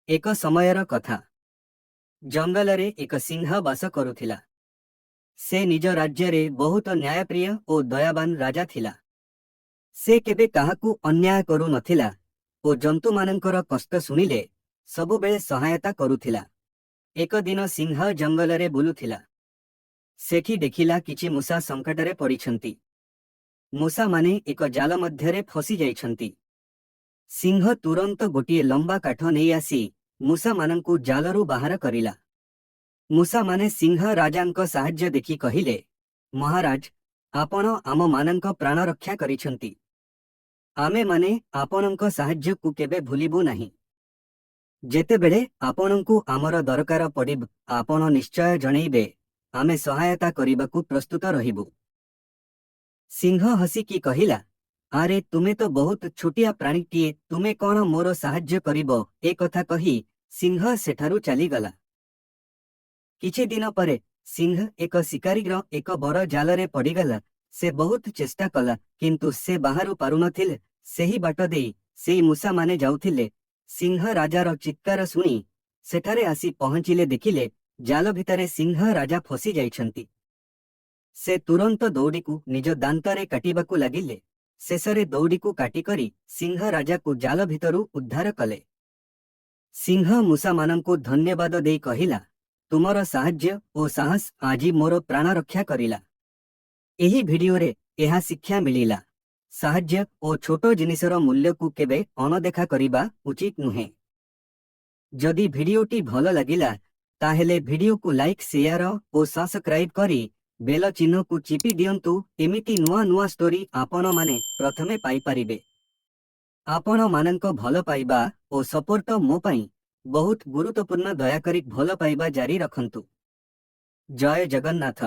एक समयर कथा। जंगलरे एक सिंह बास करुथिला। से निज राज्य बहुत न्यायप्रिय और दयावान राजा थिला। से केबे काहाकू अन्याय करू नथिला और जंतु मानकर कष्ट सुनिले सबुबेले सहायता करुथिला। एक दिन सिंह जंगलरे बुलुथिला। सेठी देखिला किछि मूसा संकटरे पड़िछंती। मूसा माने एक जाल मध्यरे फसी जाइछंती। सिंह तुरंत गोटिए लंबा काठ नहीं आसी मूसा मानंकु जालरू बाहर करिला। मूसा माने सिंह राजांक साहाଯ୍य देखि कहिले, महाराज, आपण आम मानंक प्राण रक्षा करिछंती। आमे माने आपणंक साहाଯ୍य को केबे भूलिबु नाही। जेतेबेले आपणंकु आमर दरकार पड़िब आपण निश्चय जणैबे, आमे सहायता करिबाकु प्रस्तुत रहिबु। सिंह हसिकी कहिला, आरे तुमे तो बहुत छोटिया प्राणीटीए, तुमे कौन मोर साहाଯ୍य करिबो? ए कथा कही सिंह सेठारु चलीगला। किछि दिन परे सिंह एक शिकारीर एक बड़ जालरे पड़ीगला। से बहुत चेष्टा कला किंतु से बाहरु पारु नथिले। सेही बाट देई सेई मूसा माने जाउथिले। सिंह राजार चित्कार सुनी सेठारे आसी पहुंचिले। देखिले जाल भितरे सिंह राजा फसी जाइछंती। से तुरंत दौड़ीकू निज दांतरे काटिबाकू लागिले। शेषरे दौड़ीकू काटिकरी सिंह राजा को जाल भितरु उद्धार कले। सिंह मूसा मानंकु धन्यवाद देई कहिला, तुमर साहाଯ୍य और साहस आजी मोर प्राण रक्षा करिला। एही भिडियोरे एहा शिक्षा मिलिला, साहाଯ୍य और छोटो जिनिसर मूल्य को केबे अनदेखा करिबा उचित नुहे। जदि भिडियोटी भल लागिला ताहेले भिडियो को लाइक, शेयर और सब्सक्राइब करी बेल चिन्ह को चिपी दियंतु। एमिति नुआ नुआ स्टोरी आपण माने प्रथमे पाई परिबे। आपण मानंक भल पाइबा और सपोर्ट मो पाई बहुत गुरुत्वपूर्ण। दयाकरी भल पाइबा जारी रखंतु। जय जगन्नाथ।